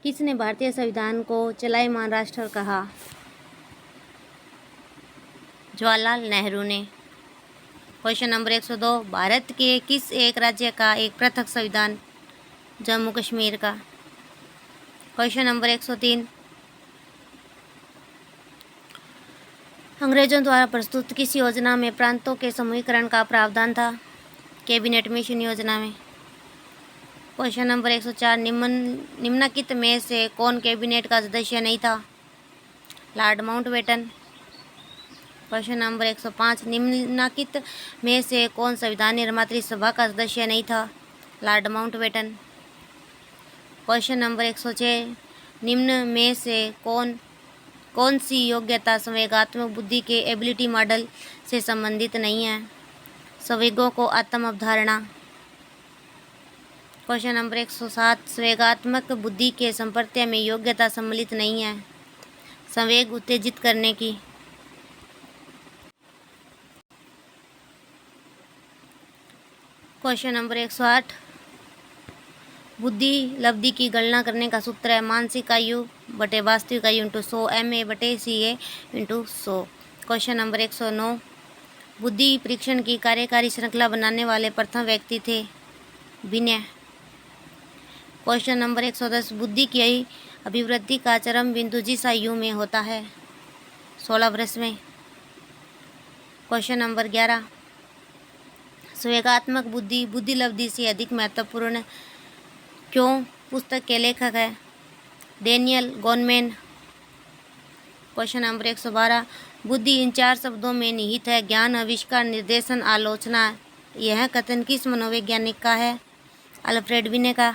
किसने भारतीय संविधान को चलायमान राष्ट्र कहा? जवाहरलाल नेहरू ने। क्वेश्चन नंबर 102, भारत के किस एक राज्य का एक पृथक संविधान? जम्मू कश्मीर का। क्वेश्चन नंबर 103, अंग्रेजों द्वारा प्रस्तुत किस योजना में प्रांतों के समूहीकरण का प्रावधान था? कैबिनेट मिशन योजना में। क्वेश्चन नंबर 104, निम्नलिखित में से कौन कैबिनेट का सदस्य नहीं था? Lord Mountbatten. क्वेश्चन नंबर 105, निम्नलिखित में से कौन संविधान निर्मात्री सभा का सदस्य नहीं था? Lord Mountbatten. क्वेश्चन नंबर 106, निम्न में से कौन सी योग्यता संवेगात्मक बुद्धि के एबिलिटी मॉडल से संबंधित नहीं है? संवेगों को आत्म अवधारणा। क्वेश्चन नंबर 107, संवेगात्मक बुद्धि के संप्रत्यय में योग्यता सम्मिलित नहीं है? संवेग उत्तेजित करने की। क्वेश्चन नंबर 108, बुद्धि लब्धि की गणना करने का सूत्र है मानसिक आयु बटे वास्तविक आयु into 100 MA/CA into 100। Question number 109, बुद्धि परीक्षण की कार्यकारी श्रृंखला बनाने वाले प्रथम व्यक्ति थे? विनय। क्वेश्चन नंबर 110, बुद्धि की अभिवृद्धि का चरम बिंदु जिस आयु में होता है? 16 वर्ष में। क्वेश्चन नंबर 11, संवेगात्मक बुद्धि बुद्धि लब्धि से अधिक महत्वपूर्ण क्यों पुस्तक के लेखक है? डेनियल गोनमेन। क्वेश्चन नंबर 112, बुद्धि इन 4 शब्दों में निहित है ज्ञान आविष्कार निर्देशन आलोचना। यह कथन किस मनोवैज्ञानिक का है? अल्फ्रेड विने का।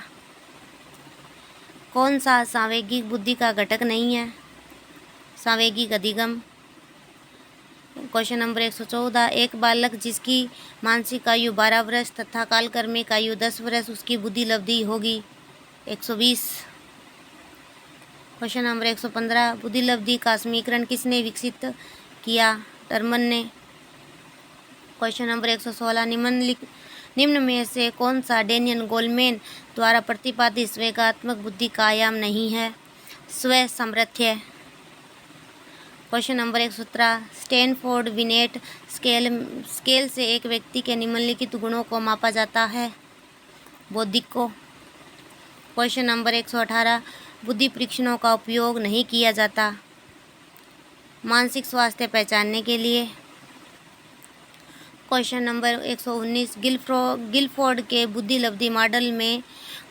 कौन सा सांवेगिक बुद्धि का घटक नहीं है? सांवेगिक अधिगम। क्वेश्चन नंबर 114, एक बालक जिसकी मानसिक आयु 12 वर्ष तथा कालक्रमिक आयु 10 वर्ष उसकी बुद्धि लब्धि होगी? 120। क्वेश्चन नंबर 115, बुद्धि लब्धि का समीकरण किसने विकसित किया? टर्मन ने। क्वेश्चन नंबर 116, निम्न में से कौन सा डेनियल गोलमैन द्वारा प्रतिपादित संवेगात्मक बुद्धि का आयाम नहीं है? स्व सामर्थ्य। Question number 117, Stanford beneath scale से एक व्यक्ति के निम्नलिखित गुणों को मापा जाता है? बौद्धिक को। क्वेश्चन नंबर 118, बुद्धि परीक्षणों का उपयोग नहीं किया जाता? मानसिक स्वास्थ्य पहचानने के लिए। क्वेश्चन नंबर 119, गिलफोर्ड के बुद्धि लब्धि मॉडल में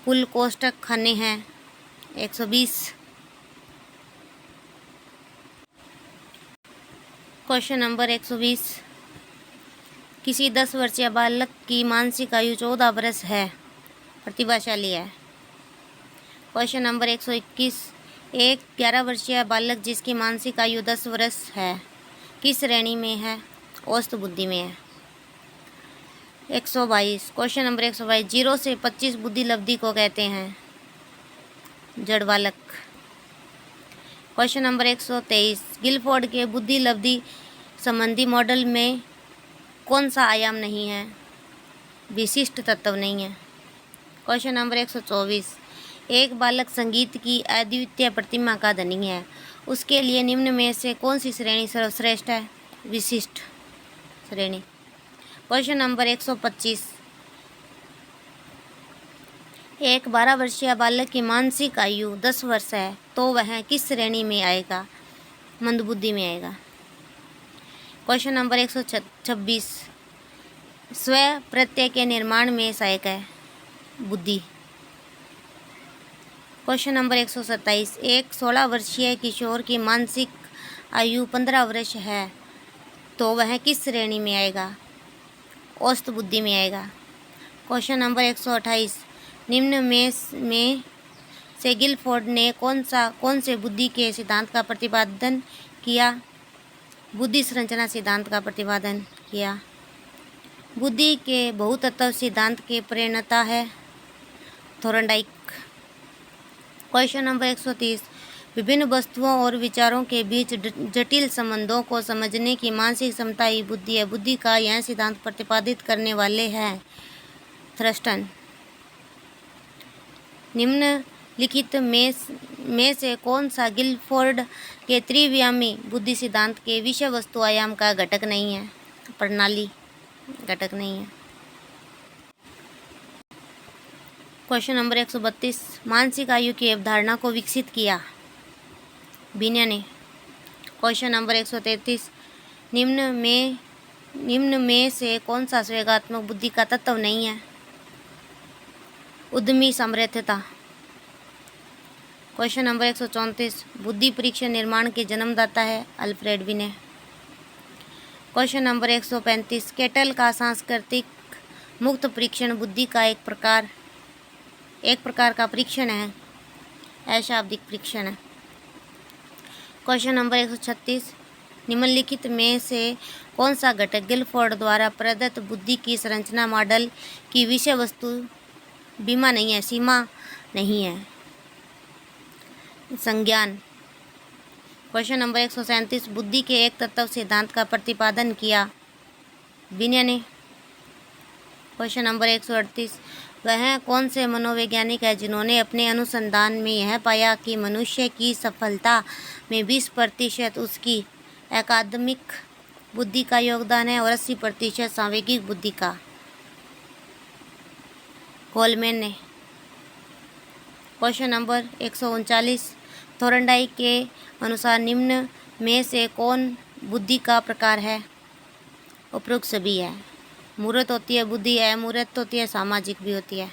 कुल कोष्ठक खाने हैं? 120। क्वेश्चन नंबर 120, किसी 10 वर्षीय बालक की मानसिक आयु 14 वर्ष है, प्रतिभाशाली है? क्वेश्चन नंबर 121, एक 11 वर्षीय बालक जिसकी मानसिक आयु 10 वर्ष है किस श्रेणी में है? औसत बुद्धि में है। 122, क्वेश्चन नंबर 122, 0 से 25 बुद्धि लब्धि को कहते हैं? जड़ बालक। क्वेश्चन नंबर 123, गिलफोर्ड के बुद्धि लब्धि संबंधी मॉडल में कौन सा आयाम नहीं है? विशिष्ट तत्व नहीं है। क्वेश्चन नंबर 124, एक बालक संगीत की अद्वितीय प्रतिमा का धनी है, उसके लिए निम्न में से कौन सी श्रेणी सर्वश्रेष्ठ है? विशिष्ट श्रेणी। क्वेश्चन नंबर 125, एक 12 वर्षीय बालक की मानसिक आयु 10 वर्ष है तो वह किस श्रेणी में आएगा? मंदबुद्धि में आएगा। क्वेश्चन नंबर 126, स्व प्रत्यय के निर्माण में सहायक है? बुद्धि। क्वेश्चन नंबर 127, एक 16 वर्षीय किशोर की मानसिक आयु 15 वर्ष है तो वह किस श्रेणी में आएगा? औसत बुद्धि में आएगा। क्वेश्चन नंबर 128, निम्न में से गिलफोर्ड ने कौन से बुद्धि के सिद्धांत का प्रतिपादन किया? बुद्धि संरचना सिद्धांत का प्रतिपादन किया। बुद्धि के बहुतत्व सिद्धांत के प्रणेता है? थोर्नडाइक। क्वेश्चन नंबर 130, विभिन्न वस्तुओं और विचारों के बीच जटिल संबंधों को समझने की मानसिक क्षमता ही बुद्धि है। बुद्धि का यह सिद्धांत प्रतिपादित करने वाले हैं थर्स्टन। निम्न लिखित में से कौन सा गिलफोर्ड के त्रिवियामी बुद्धि सिद्धांत के विषय वस्तु आयाम का घटक नहीं है? प्रणाली घटक नहीं है। क्वेश्चन नंबर 132, मानसिक आयु की अवधारणा को विकसित किया? बिना ने। क्वेश्चन नंबर 133, निम्न में से कौन सा संवेगात्मक बुद्धि का तत्व नहीं है? उद्यमी सामर्थ्यता। क्वेश्चन नंबर 134, बुद्धि परीक्षण निर्माण के जन्मदाता है? अल्फ्रेड बिने। क्वेश्चन नंबर 135, केटल का सांस्कृतिक मुक्त परीक्षण बुद्धि का एक प्रकार का परीक्षण है? अशाब्दिक परीक्षण है। क्वेश्चन नंबर 136, निम्नलिखित में से कौन सा घटक गिलफोर्ड द्वारा प्रदत्त बुद्धि की संरचना मॉडल की विषय वस्तु बीमा नहीं है, सीमा नहीं है? संज्ञान। क्वेश्चन नंबर 137, बुद्धि के एक तत्व सिद्धांत का प्रतिपादन किया? बिने ने। क्वेश्चन नंबर 138, वह कौन से मनोवैज्ञानिक है जिन्होंने अपने अनुसंधान में यह पाया कि मनुष्य की सफलता में 20% उसकी अकादमिक बुद्धि का योगदान है और 80% सांवेगिक बुद्धि का? कोलमैन ने। क्वेश्चन नंबर 139, थोरनडाइक के अनुसार निम्न में से कौन बुद्धि का प्रकार है? उपरोक्त सभी है। मूर्त होती है बुद्धि, अमूर्त होती है, सामाजिक भी होती है।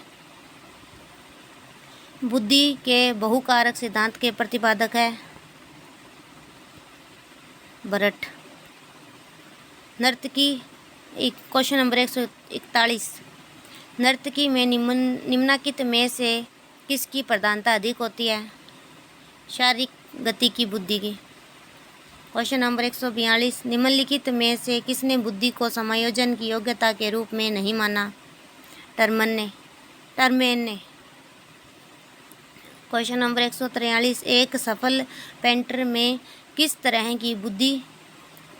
बुद्धि के बहुकारक सिद्धांत के प्रतिपादक है? बरट। नर्तकी। क्वेश्चन नंबर 141, नर्तकी में निम्नलिखित में से किसकी प्रधानता अधिक होती है? शारीरिक गति की बुद्धि की। क्वेश्चन नंबर 142, निम्नलिखित में से किसने बुद्धि को समायोजन की योग्यता के रूप में नहीं माना? टर्मेन ने। क्वेश्चन नंबर 143, एक सफल पेंटर में किस तरह की बुद्धि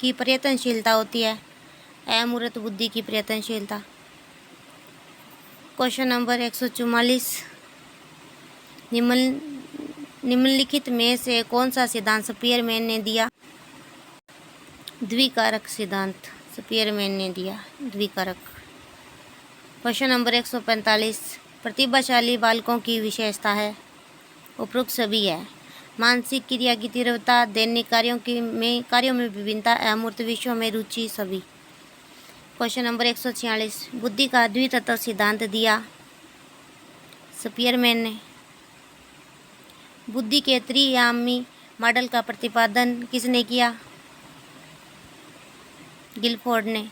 की प्रयत्नशीलता होती है? अमूर्त बुद्धि की प्रयत्नशीलता। क्वेश्चन नंबर 144, निम्नलिखित में से कौन सा सिद्धांत स्पीयरमैन ने दिया? द्विकारक सिद्धांत स्पीयरमैन ने दिया, द्विकारक। क्वेश्चन नंबर 145, प्रतिभाशाली बालकों की विशेषता है? उपरोक्त सभी है। मानसिक क्रिया की तीव्रता, दैनिक कार्यों में विभिन्नता, अमूर्त विषयों में रुचि, सभी। क्वेश्चन नंबर 146, बुद्धि का द्वितत्व सिद्धांत दिया? स्पीयरमैन ने। बुद्धि के त्रियामी मॉडल का प्रतिपादन किसने किया? गिलफोर्ड ने।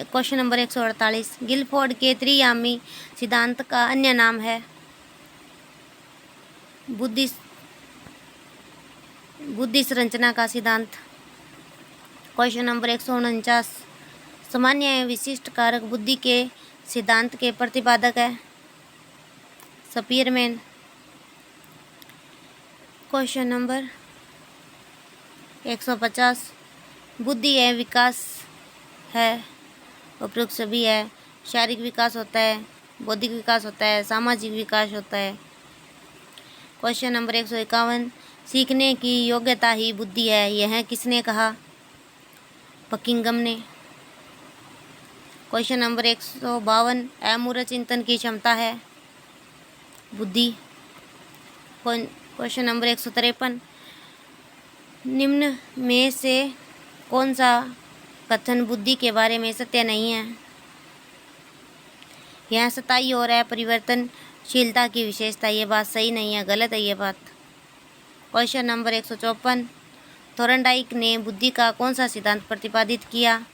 क्वेश्चन नंबर 148, गिलफोर्ड के त्रियामी सिद्धांत का अन्य नाम है? बुद्धि संरचना का सिद्धांत। क्वेश्चन नंबर 149, सामान्य एवं विशिष्ट कारक बुद्धि के सिद्धांत के प्रतिपादक है? स्पीयरमैन। क्वेश्चन नंबर 150, बुद्धि एवं विकास है? उपरोक्त सभी है। शारीरिक विकास होता है, बौद्धिक विकास होता है, सामाजिक विकास होता है। क्वेश्चन नंबर 151, सीखने की योग्यता ही बुद्धि है, यह किसने कहा? बकिंघम ने। क्वेश्चन नंबर 152, अमूर्त चिंतन की क्षमता है? बुद्धि। क्वेश्चन नंबर 153, निम्न में से कौन सा कथन बुद्धि के बारे में सत्य नहीं है? यह सताई और अपरिवर्तनशीलता की विशेषता, ये बात सही नहीं है, गलत है ये बात। क्वेश्चन नंबर 154, थोरनडाइक ने बुद्धि का कौन सा सिद्धांत प्रतिपादित किया?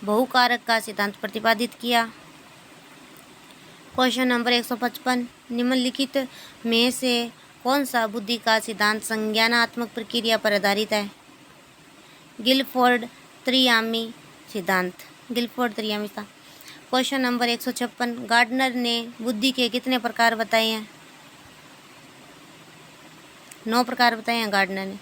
बहुकारक का सिद्धांत प्रतिपादित किया। क्वेश्चन नंबर 155, निम्नलिखित में से कौन सा बुद्धि का सिद्धांत संज्ञानात्मक प्रक्रिया पर आधारित है? गिलफोर्ड त्रियामी सिद्धांत। क्वेश्चन नंबर 156, गार्डनर ने बुद्धि के कितने प्रकार बताए हैं? 9 प्रकार बताए हैं गार्डनर ने।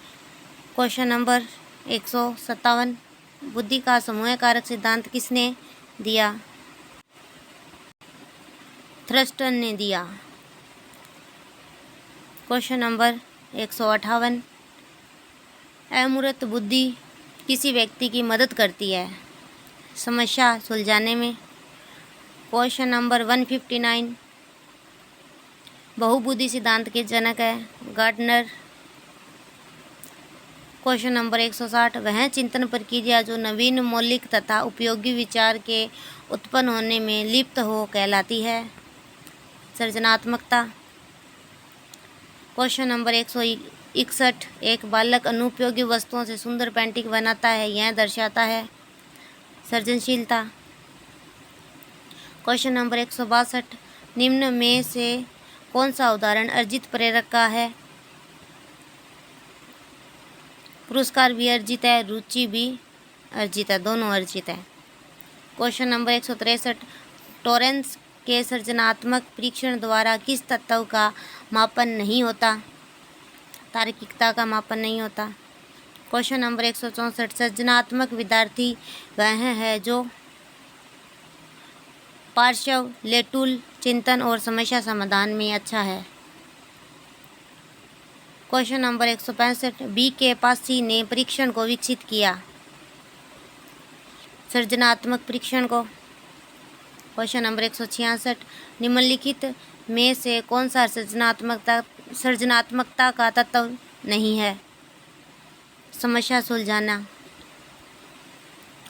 क्वेश्चन नंबर 157, बुद्धि का समूह कारक सिद्धांत किसने दिया? थ्रस्टन ने दिया। क्वेश्चन नंबर 158, अमूर्त बुद्धि किसी व्यक्ति की मदद करती है समस्या सुलझाने में। क्वेश्चन नंबर 159, बहुबुद्धि सिद्धांत के जनक है गार्डनर। क्वेश्चन नंबर 160, वह चिंतन प्रक्रिया जो नवीन मौलिक तथा उपयोगी विचार के उत्पन्न होने में लिप्त हो कहलाती है सृजनात्मकता। क्वेश्चन नंबर 161, एक बालक अनुपयोगी वस्तुओं से सुंदर पेंटिंग बनाता है, यह दर्शाता है सृजनशीलता। क्वेश्चन नंबर 162, निम्न में से कौन सा उदाहरण अर्जित प्रेरक का है? पुरस्कार भी अर्जित है, रुचि भी अर्जित है, दोनों अर्जित है। क्वेश्चन नंबर 163, टॉरेंस के सृजनात्मक परीक्षण द्वारा किस तत्व का मापन नहीं होता? तार्किकता का मापन नहीं होता। क्वेश्चन नंबर 164, सृजनात्मक विद्यार्थी वह है जो पार्श्व लेटुल चिंतन और समस्या समाधान में अच्छा है। क्वेश्चन नंबर 165, बी के पासी ने परीक्षण को विकसित किया सृजनात्मक परीक्षण को। क्वेश्चन नंबर 166, निम्नलिखित में से कौन सा सृजनात्मकता का तत्व नहीं है? समस्या सुलझाना।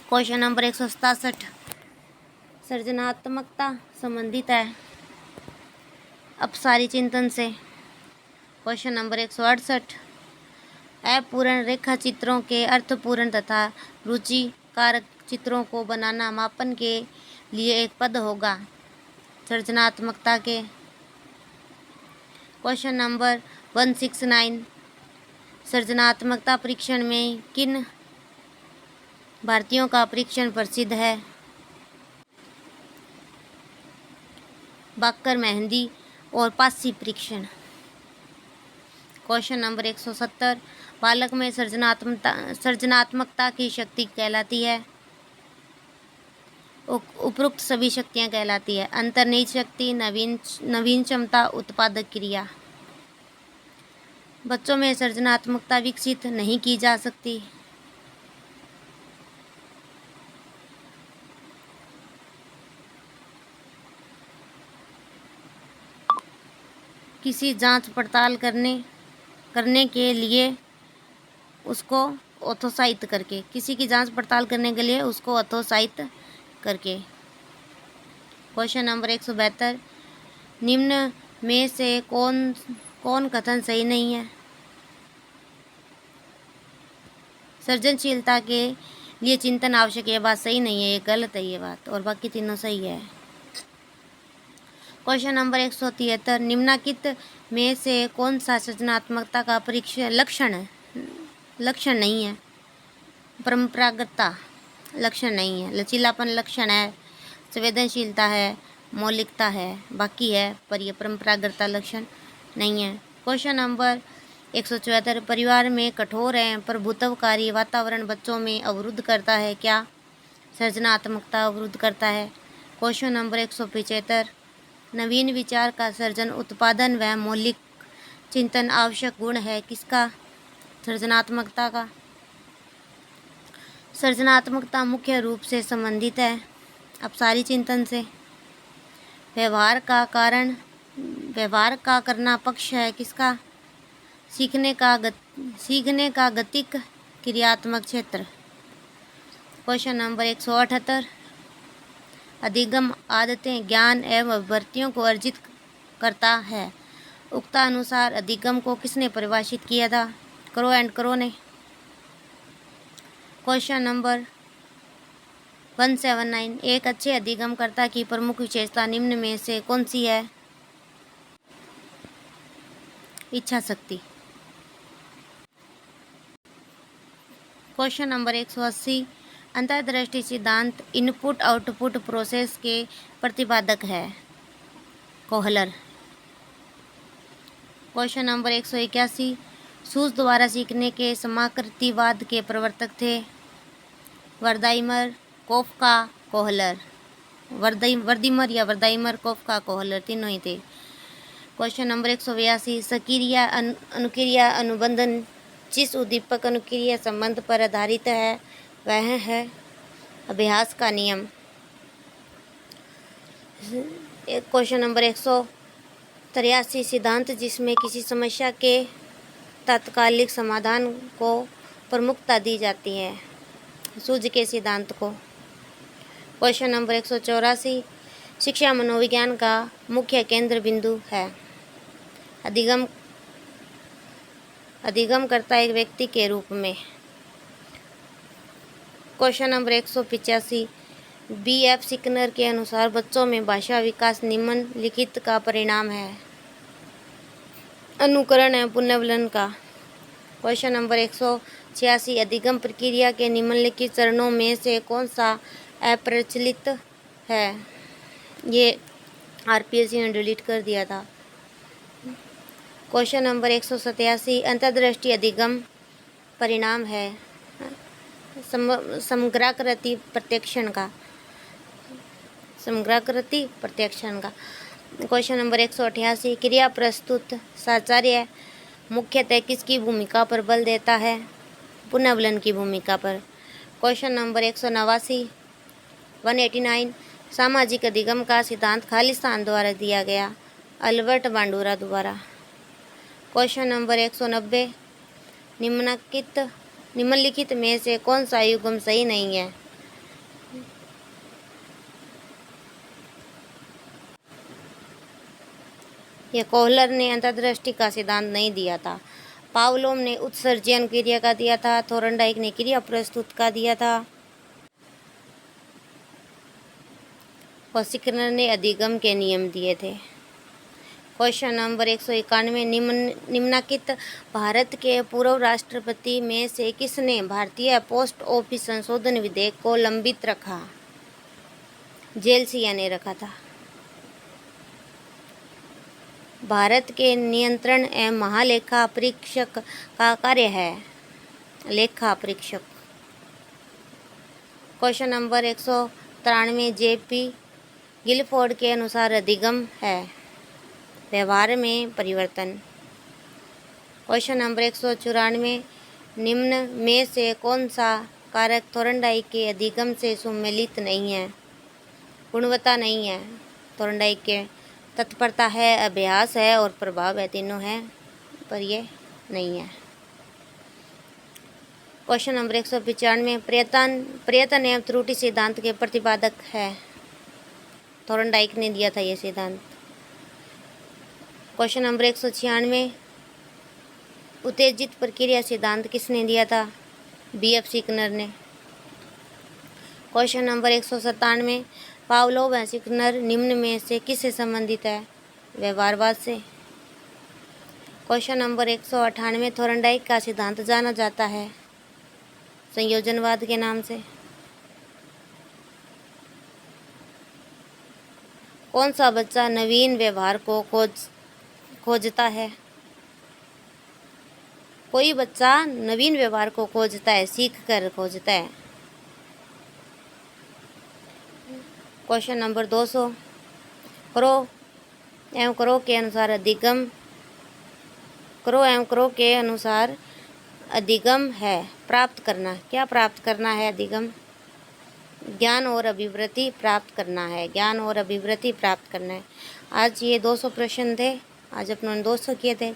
क्वेश्चन नंबर 167, सृजनात्मकता संबंधित है अपसारी चिंतन से। क्वेश्चन नंबर 168, अपूर्ण रेखा चित्रों के अर्थपूर्ण तथा रुचिकारक चित्रों को बनाना मापन के लिए एक पद होगा सृजनात्मकता के। क्वेश्चन नंबर 169, सृजनात्मकता परीक्षण में किन भारतीयों का परीक्षण प्रसिद्ध है? बाकर, मेहंदी और पासी परीक्षण। क्वेश्चन नंबर 170, बालक में सृजनात्मकता की शक्ति कहलाती है? उपरोक्त सभी शक्तियाँ कहलाती है। अंतर्निहित शक्ति, नवीन क्षमता, उत्पादक क्रिया। बच्चों में सृजनात्मकता विकसित नहीं की जा सकती। किसी जांच पड़ताल करने के लिए उसको अथोसाहित करके, किसी की जांच पड़ताल करने के लिए उसको अथोसाहित करके। क्वेश्चन नंबर 172, निम्न में से कौन कथन सही नहीं है? सृजनशीलता के लिए चिंतन आवश्यक, ये बात सही नहीं है, ये गलत है ये बात, और बाकी तीनों सही है। क्वेश्चन नंबर 173, निम्नलिखित में से कौन सा सृजनात्मकता का लक्षण नहीं है? परंपरागतता लक्षण नहीं है, लचीलापन लक्षण है, संवेदनशीलता है, मौलिकता है, बाकी है, पर यह परंपरागतता लक्षण नहीं है। क्वेश्चन नंबर 174, परिवार में कठोर एवं प्रभुत्वकारी वातावरण बच्चों में अवरुद्ध करता है क्या? सृजनात्मकता अवरुद्ध करता है। क्वेश्चन नंबर 175, नवीन विचार का सर्जन, उत्पादन व मौलिक चिंतन आवश्यक गुण है किसका? सृजनात्मकता का। सृजनात्मकता मुख्य रूप से संबंधित है अपसारी चिंतन से। व्यवहार का करना पक्ष है किसका? सीखने का गतिक क्रियात्मक क्षेत्र। क्वेश्चन नंबर 178, अधिगम आदतें, ज्ञान एवं अभिवृत्तियों को अर्जित करता है। उक्तानुसार अधिगम को किसने परिभाषित किया था? क्रो ने। क्वेश्चन नंबर 179, एक अच्छे अधिगमकर्ता की प्रमुख विशेषता निम्न में से कौन सी है? इच्छा शक्ति। क्वेश्चन नंबर 180, अंतर्दृष्टि सिद्धांत इनपुट आउटपुट प्रोसेस के प्रतिपादक है कोहलर। क्वेश्चन नंबर 181, सूज द्वारा सीखने के समाकृतिवाद के प्रवर्तक थे वर्दाइमर, कोफका, कोहलर। वर्दीमर या वर्दाइमर, कोफका, कोहलर तीनों ही थे। क्वेश्चन नंबर 182, सक्रिया अनुक्रिया अनुबंधन जिस उद्दीपक अनुक्रिया संबंध पर आधारित है वह है अभ्यास का नियम। क्वेश्चन नंबर 183, सिद्धांत जिसमें किसी समस्या के तात्कालिक समाधान को प्रमुखता दी जाती है, सूझ के सिद्धांत को। क्वेश्चन नंबर 184, शिक्षा मनोविज्ञान का मुख्य केंद्र बिंदु है। अधिगम करता एक व्यक्ति के रूप में। Question number 185, B.F. सिकनर के अनुसार बच्चों में भाषा विकास निम्नलिखित का परिणाम है, अनुकरण एवं पुनर्वलन का। क्वेश्चन नंबर 186, अधिगम प्रक्रिया के निम्नलिखित चरणों में से कौन सा अप्रचलित है? ये RPSC ने डिलीट कर दिया था। क्वेश्चन नंबर 187, अंतर्दृष्टि अधिगम परिणाम है समग्राकृति प्रत्यक्षण का। क्वेश्चन नंबर 188, क्रिया प्रस्तुत साचार्य मुख्यतः किसकी भूमिका पर बल देता है? पुनर्वलन की भूमिका पर। क्वेश्चन नंबर 189, सामाजिक अधिगम का सिद्धांत खालिस्तान द्वारा दिया गया, अल्बर्ट बांडुरा द्वारा। क्वेश्चन नंबर 190, निम्नलिखित में से कौन सा युग्म सही नहीं है? यह कोहलर ने अंतर्दृष्टि का सिद्धांत नहीं दिया था। पावलोव ने उत्सर्जन क्रिया का दिया था। थोर्नडाइक ने क्रिया प्रस्तुत का दिया था और सिकनर ने अधिगम के नियम दिए थे। क्वेश्चन नंबर 191, निम्नलिखित भारत के पूर्व राष्ट्रपति में से किसने भारतीय पोस्ट ऑफिस संशोधन विधेयक को लंबित रखा? जेलसिया ने रखा था। भारत के नियंत्रण एवं महालेखा परीक्षक का कार्य है लेखा परीक्षक। क्वेश्चन नंबर 193, JP गिलफोर्ड के अनुसार अधिगम है व्यवहार में परिवर्तन। क्वेश्चन नंबर 194, निम्न में से कौन सा कारक थोर्नडाइक के अधिगम से सम्मिलित नहीं है? गुणवत्ता नहीं है थोर्नडाइक के, तत्परता है, अभ्यास है और प्रभाव है, तीनों है पर ये नहीं है। क्वेश्चन नंबर 195, प्रयत्न एवं त्रुटि सिद्धांत के प्रतिपादक है, थोर्नडाइक ने दिया था ये सिद्धांत। क्वेश्चन नंबर 196, उत्तेजित प्रक्रिया सिद्धांत किसने दिया था? B.F. सिकनर ने। क्वेश्चन नंबर 197, पावलोव व सिकनर निम्न में से किससे संबंधित है? व्यवहारवाद से। क्वेश्चन नंबर 198, थोर्नडाइक का सिद्धांत जाना जाता है संयोजनवाद के नाम से। कौन सा बच्चा नवीन व्यवहार को खोजता है? कोई बच्चा नवीन व्यवहार को खोजता है, सीख कर खोजता है। क्वेश्चन नंबर 200, करो एवं करो के अनुसार अधिगम है प्राप्त करना। क्या प्राप्त करना है? अधिगम ज्ञान और अभिवृत्ति प्राप्त करना है। आज ये 200 प्रश्न थे, आज अपनों ने 200 किए थे।